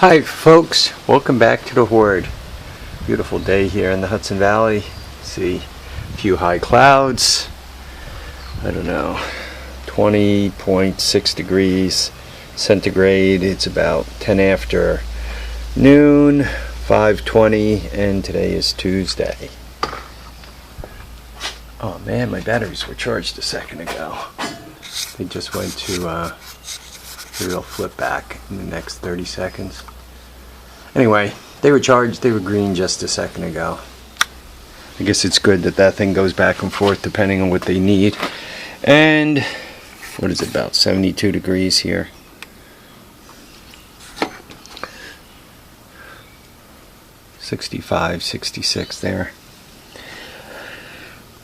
Hi folks, welcome back to the Hoard. Beautiful day here in the Hudson Valley. See a few high clouds. I don't know, 20.6 degrees centigrade. It's about 10 after noon, 5:20, and today is Tuesday. Oh man, my batteries were charged a second ago. They just went to they'll flip back in the next 30 seconds. Anyway, they were charged, they were green just a second ago. I guess it's good that that thing goes back and forth depending on what they need. And what is it, about 72 degrees here. '65, '66 there.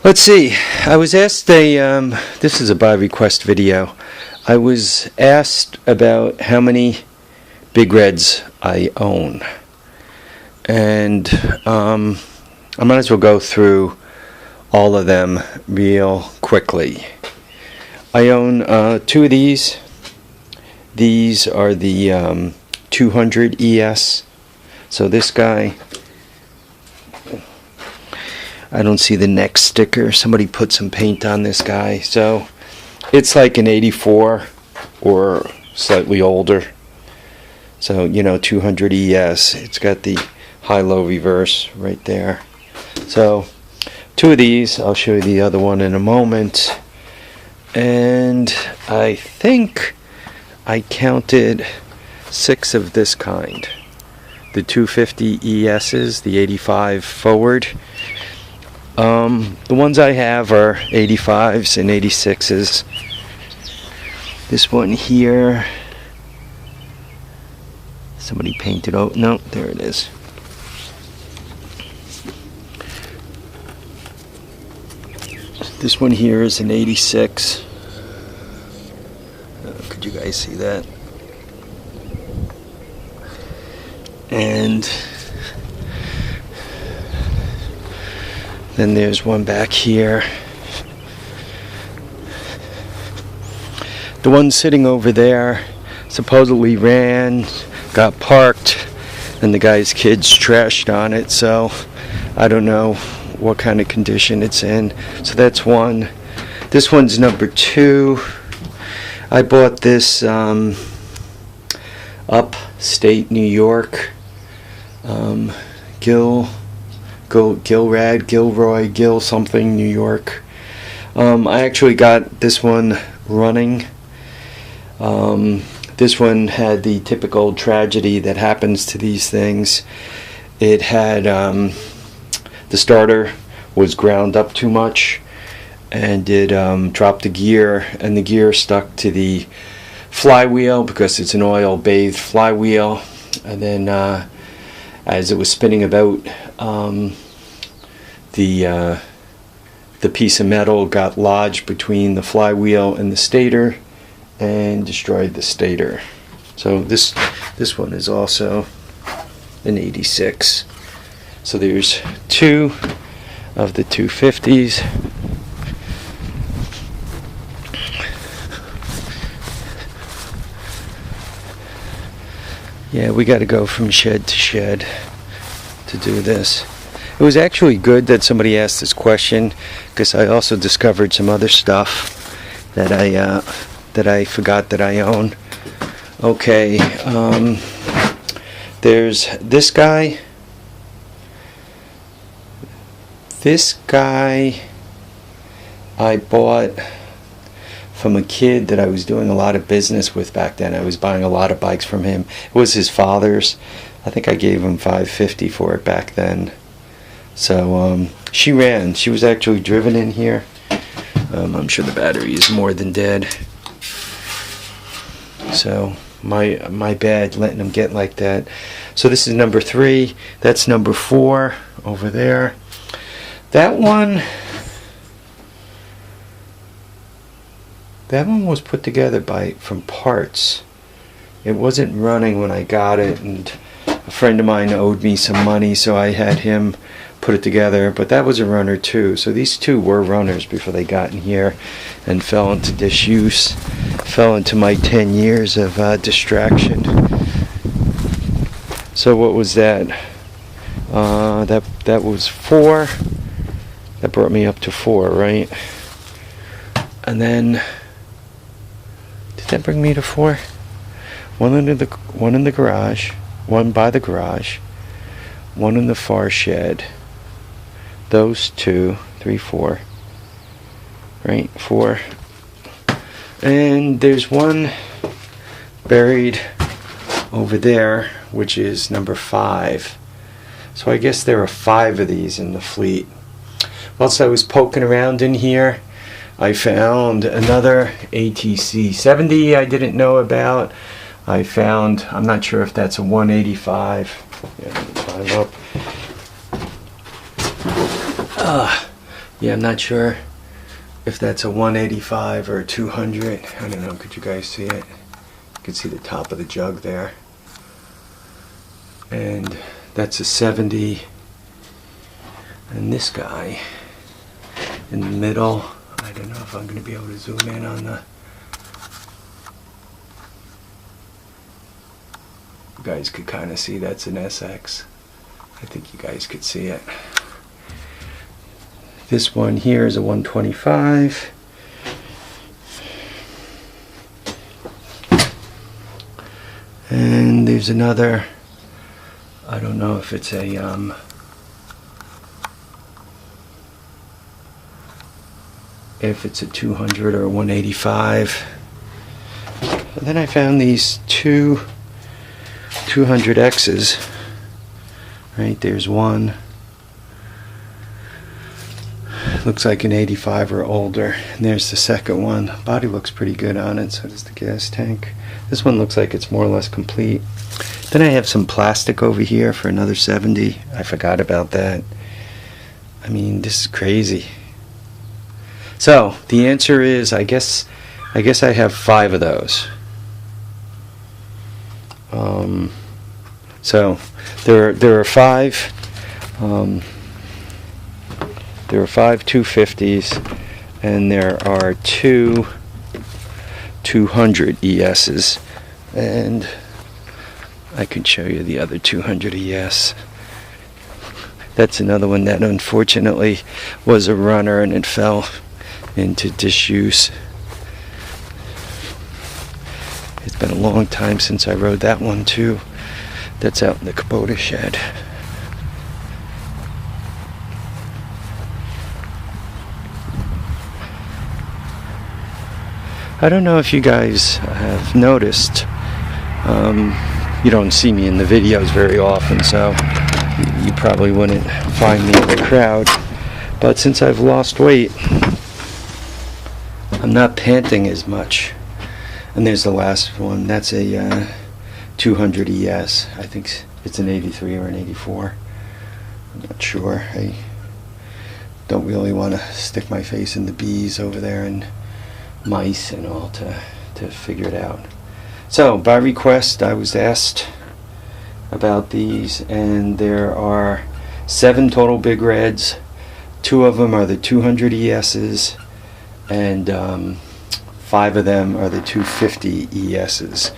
Let's see, I was asked this is a by request video. I was asked about how many Big Reds I own. And I might as well go through all of them real quickly. I own two of these. These are the 200 ES. So this guy, I don't see the neck sticker. Somebody put some paint on this guy. So it's like an 84 or slightly older. So, you know, 200 ES. It's got the high-low reverse right there. So, two of these. I'll show you the other one in a moment. And I think I counted 6 of this kind. The 250 ESs, the 85 forward. The ones I have are 85s and 86s. This one here, somebody painted, oh no, there it is. This one here is an 86. Could you guys see that? And then there's one back here. The one sitting over there supposedly ran, got parked, and the guy's kids trashed on it, so I don't know what kind of condition it's in. So that's one. This one's number 2. I bought this upstate New York. Gilroy, something, New York. I actually got this one running. This one had the typical tragedy that happens to these things. It had the starter was ground up too much, and it dropped the gear, and the gear stuck to the flywheel because it's an oil-bathed flywheel. And then as it was spinning about, the piece of metal got lodged between the flywheel and the stator and destroyed the stator. So this one is also an 86. So there's 2 of the 250s. Yeah, we got to go from shed to shed to do this. It was actually good that somebody asked this question, because I also discovered some other stuff that I forgot that I own. Okay, there's this guy. This guy I bought from a kid that I was doing a lot of business with back then. I was buying a lot of bikes from him. It was his father's. I think I gave him $550 for it back then. So she ran. She was actually driven in here. I'm sure the battery is more than dead. So my bad letting them get like that. So this is number 3. That's number 4 over there. That one was put together from parts. It wasn't running when I got it, and a friend of mine owed me some money, so I had him put it together. But that was a runner too. So these two were runners before they got in here and fell into disuse, fell into my 10 years of distraction. So what was that? That was 4. That brought me up to 4, right? And then, did that bring me to 4? One in the garage, one by the garage, one in the far shed. Those 2, 3, 4. Right, 4. And there's one buried over there, which is number 5. So I guess there are 5 of these in the fleet. Whilst I was poking around in here, I found another ATC 70 I didn't know about. I found, I'm not sure if that's a 185. Yeah, let me climb up. Yeah, I'm not sure if that's a 185 or a 200. I don't know, could you guys see it? You can see the top of the jug there. And that's a 70. And this guy in the middle, I don't know if I'm going to be able to zoom in on the... You guys could kind of see that's an SX. I think you guys could see it. This one here is a 125. And there's another, I don't know if it's a if it's a 200 or a 185. And then I found these 2 200Xs. Right, there's one. Looks like an 85 or older. And there's the second one. Body looks pretty good on it, so does the gas tank. This one looks like it's more or less complete. Then I have some plastic over here for another 70. I forgot about that. I mean, this is crazy. So the answer is, I guess I have 5 of those. So there are 5. There are 5 250s, and there are 2 200 ESs, and I can show you the other 200 ES. That's another one that unfortunately was a runner and it fell into disuse. It's been a long time since I rode that one too. That's out in the Kubota shed. I don't know if you guys have noticed, you don't see me in the videos very often, so you probably wouldn't find me in the crowd, but since I've lost weight, I'm not panting as much. And there's the last one. That's a 200 ES. I think it's an 83 or an 84. I'm not sure. I don't really want to stick my face in the bees over there and mice and all to figure it out. So by request I was asked about these, and there are 7 total big reds. 2 of them are the 200 ESs, and 5 of them are the 250 ESs.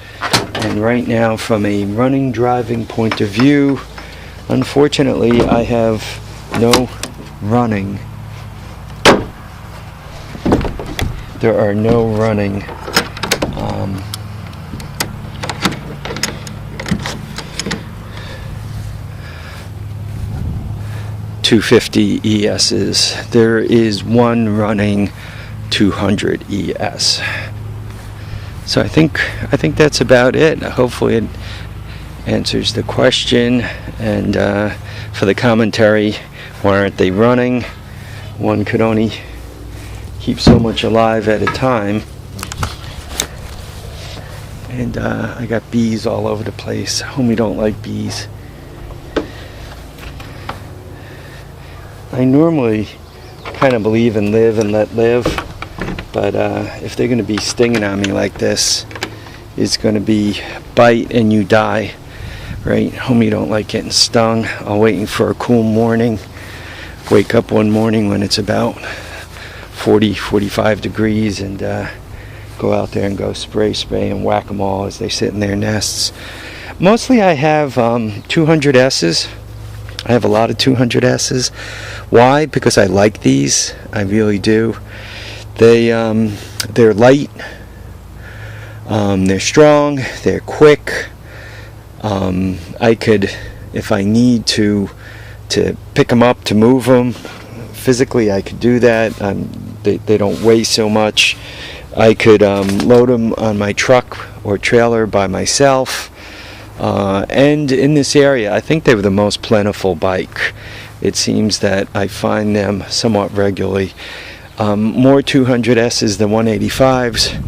And right now, from a running driving point of view, unfortunately I have no running. There are no running 250 ESs. There is 1 running 200 ES. So I think that's about it. Hopefully it answers the question. And for the commentary, why aren't they running? One could only keep so much alive at a time. And I got bees all over the place. Homie don't like bees. I normally kind of believe in live and let live, but if they're going to be stinging on me like this, it's going to be bite and you die, right? Homie don't like getting stung. I'm waiting for a cool morning. Wake up one morning when it's about 40-45 degrees and go out there and go spray and whack them all as they sit in their nests. Mostly I have 200Ss. I have a lot of 200Ss. Why? Because I like these. I really do. They're light. They're strong. They're quick. I could, if I need to pick them up, to move them physically, I could do that. They don't weigh so much. I could load them on my truck or trailer by myself. And in this area, I think they were the most plentiful bike. It seems that I find them somewhat regularly. More 200Ss than 185s,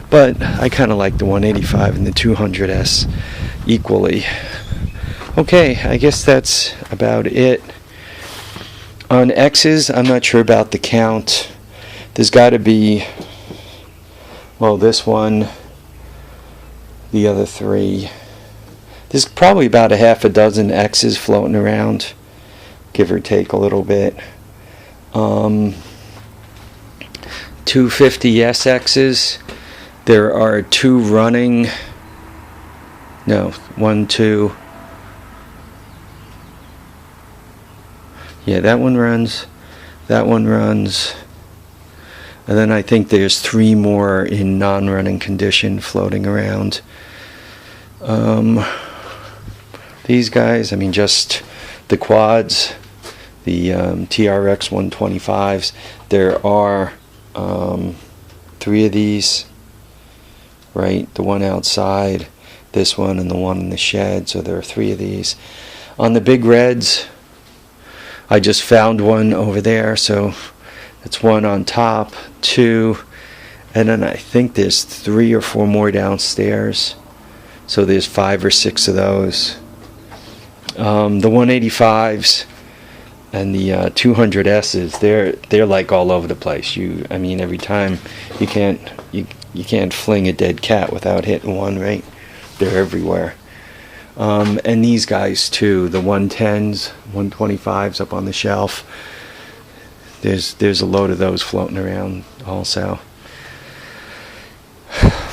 but I kind of like the 185 and the 200S equally. Okay, I guess that's about it. On X's, I'm not sure about the count. There's got to be, well, this one, the other three. There's probably about a half a dozen X's floating around, give or take a little bit. 250SXs. There are two running. No, 1, 2. Yeah, that one runs. That one runs. And then I think there's 3 more in non-running condition floating around. These guys, I mean, just the quads, the TRX 125s. There are 3 of these, right? The one outside, this one, and the one in the shed. So there are 3 of these. On the big reds, I just found one over there, so it's 1 on top, 2, and then I think there's 3 or 4 more downstairs. So there's 5 or 6 of those. The 185s and the 200Ss, they're like all over the place. I mean, every time you can't fling a dead cat without hitting one, right? They're everywhere. And these guys too, the 110s, 125s up on the shelf. There's a load of those floating around also.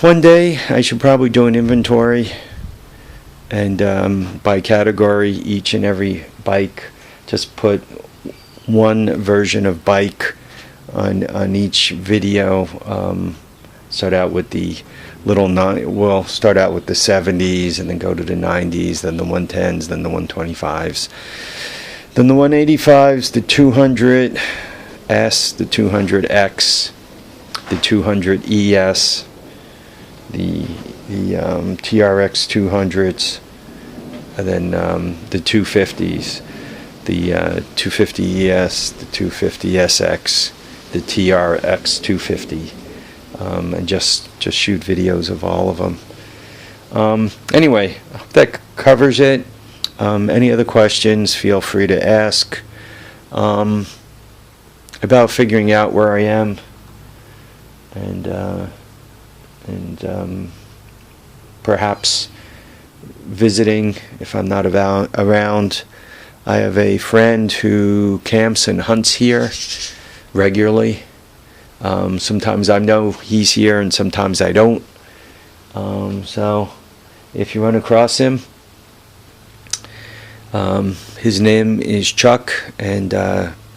One day I should probably do an inventory and by category, each and every bike, just put one version of bike on each video. Start out with the we'll start out with the 70s and then go to the 90s, then the 110s, then the 125s, then the 185s, the 200S, the 200X, the 200ES, the TRX 200s, and then the 250s, the 250ES, the 250SX, the TRX 250. And just shoot videos of all of them. Anyway, I hope that covers it. Any other questions, feel free to ask. About figuring out where I am, and perhaps visiting if I'm not around. I have a friend who camps and hunts here regularly. Sometimes I know he's here and sometimes I don't. So if you run across him, his name is Chuck, and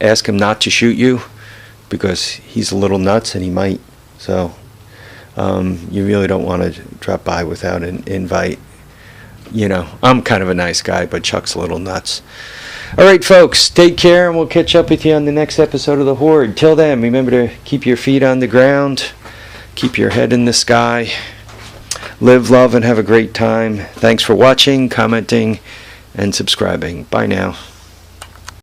ask him not to shoot you because he's a little nuts and he might. So you really don't want to drop by without an invite. You know, I'm kind of a nice guy, but Chuck's a little nuts. Alright folks, take care, and we'll catch up with you on the next episode of The Hoard. Till then, remember to keep your feet on the ground, keep your head in the sky, live, love, and have a great time. Thanks for watching, commenting, and subscribing. Bye now.